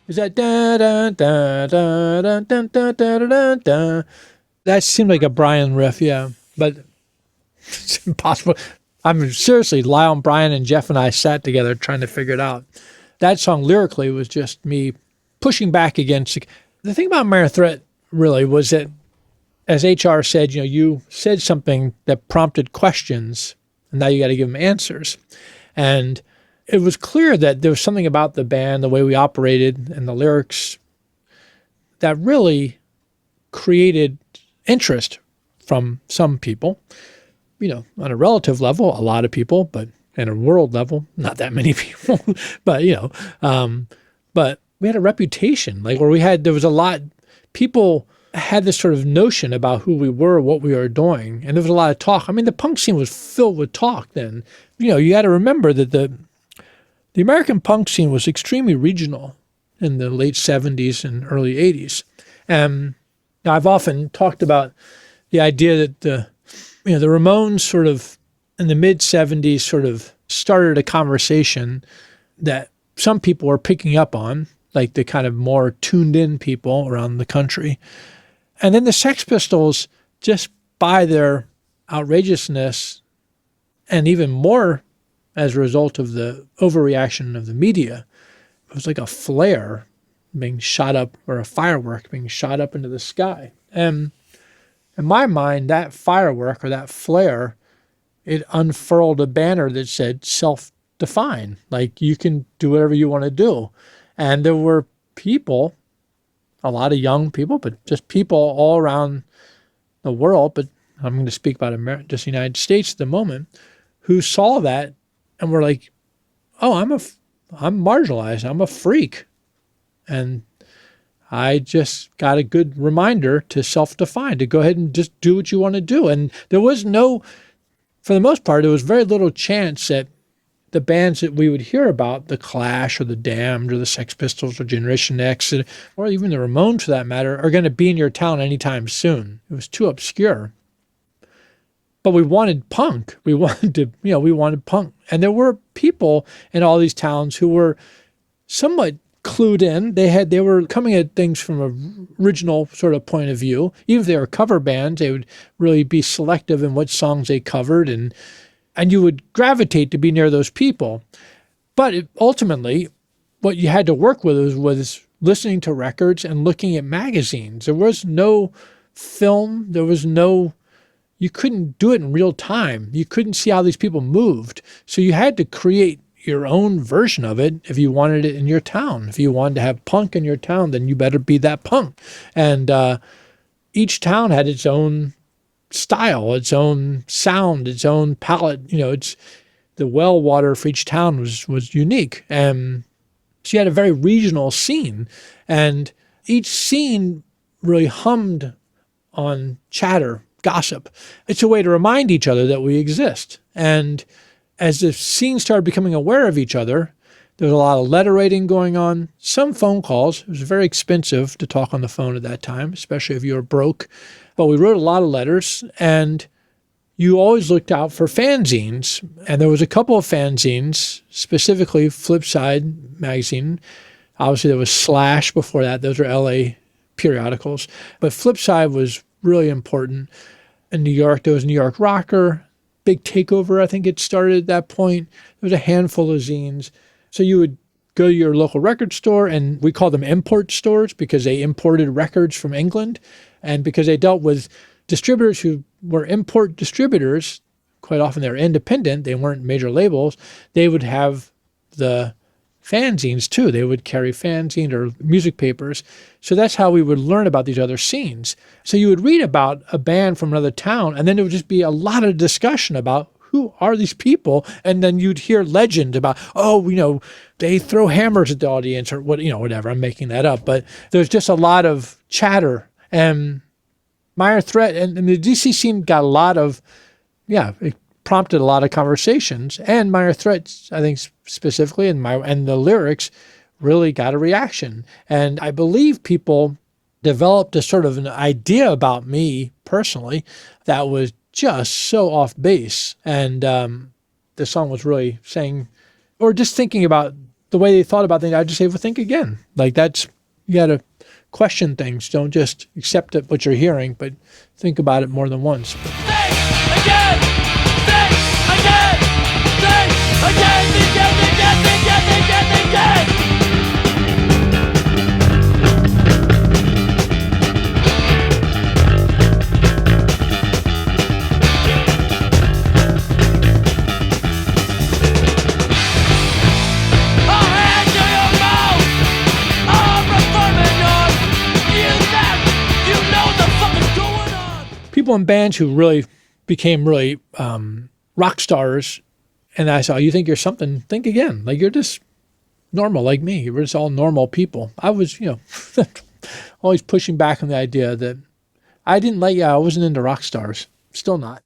Is that da da da da da da da da da da? That seemed like a Brian riff, yeah, but it's impossible. I mean, seriously, Lyle, Brian, and Jeff and I sat together trying to figure it out. That song lyrically was just me pushing back against the thing about Minor Threat. Really, was that, as HR said, you said something that prompted questions, and now you got to give them answers. And it was clear that there was something about the band, the way we operated, and the lyrics that really created interest from some people. On a relative level, a lot of people, but in a world level, not that many people. but but we had a reputation, like there was a lot. People had this sort of notion about who we were, what we were doing, and there was a lot of talk. I mean, the punk scene was filled with talk then. You got to remember that the American punk scene was extremely regional in the late 70s and early 80s. And I've often talked about the idea that the Ramones sort of in the mid 70s sort of started a conversation that some people were picking up on, like the kind of more tuned in people around the country. And then the Sex Pistols, just by their outrageousness and even more as a result of the overreaction of the media, it was like a flare being shot up, or a firework being shot up into the sky. And in my mind, that firework or that flare, it unfurled a banner that said self-define, like you can do whatever you want to do. And there were people, a lot of young people, but just people all around the world, but I'm going to speak about just the United States at the moment, who saw that and were like, oh, I'm marginalized. I'm a freak. And I just got a good reminder to self-define, to go ahead and just do what you want to do. And there was for the most part, there was very little chance that the bands that we would hear about, the Clash or the Damned or the Sex Pistols or Generation X, or even the Ramones for that matter, are going to be in your town anytime soon. It was too obscure. But we wanted punk. We wanted punk. And there were people in all these towns who were somewhat clued in. They were coming at things from an original sort of point of view. Even if they were cover bands, they would really be selective in what songs they covered, and you would gravitate to be near those people. But ultimately, what you had to work with was listening to records and looking at magazines. There was no film. You couldn't do it in real time. You couldn't see how these people moved. So you had to create your own version of it if you wanted it in your town. If you wanted to have punk in your town, then you better be that punk. And each town had its own style, its own sound, its own palette. It's the well water for each town was unique. And so you had a very regional scene, and each scene really hummed on chatter, gossip. It's a way to remind each other that we exist. And as the scene started becoming aware of each other, there was a lot of letter writing going on, some phone calls. It was very expensive to talk on the phone at that time, especially if you were broke. But we wrote a lot of letters, and you always looked out for fanzines. And there was a couple of fanzines, specifically Flipside magazine. Obviously, there was Slash before that. Those were LA periodicals. But Flipside was really important. In New York, there was New York Rocker, Big Takeover, I think it started at that point. There was a handful of zines. So you would go to your local record store, and we called them import stores because they imported records from England. And because they dealt with distributors who were import distributors, quite often they're independent, they weren't major labels, they would have the fanzines too. They would carry fanzine or music papers. So that's how we would learn about these other scenes. So you would read about a band from another town, and then there would just be a lot of discussion about who are these people? And then you'd hear legends about, they throw hammers at the audience or whatever. I'm making that up. But there's just a lot of chatter. And Minor Threat and the DC scene got a lot of, it prompted a lot of conversations. And Minor Threat, I think specifically, and the lyrics really got a reaction. And I believe people developed a sort of an idea about me personally that was just so off base. And the song was really saying, or just thinking about the way they thought about things, I'd just say, well, think again. Like you got to question things. Don't just accept it, what you're hearing, but think about it more than once. Think again! Think again! Think again! Think again! Think again! Think again! Think again! Think again! People in bands who really became really rock stars, and I saw, you think you're something, think again. Like, you're just normal like me. We're just all normal people. I was, always pushing back on the idea that I wasn't into rock stars. Still not.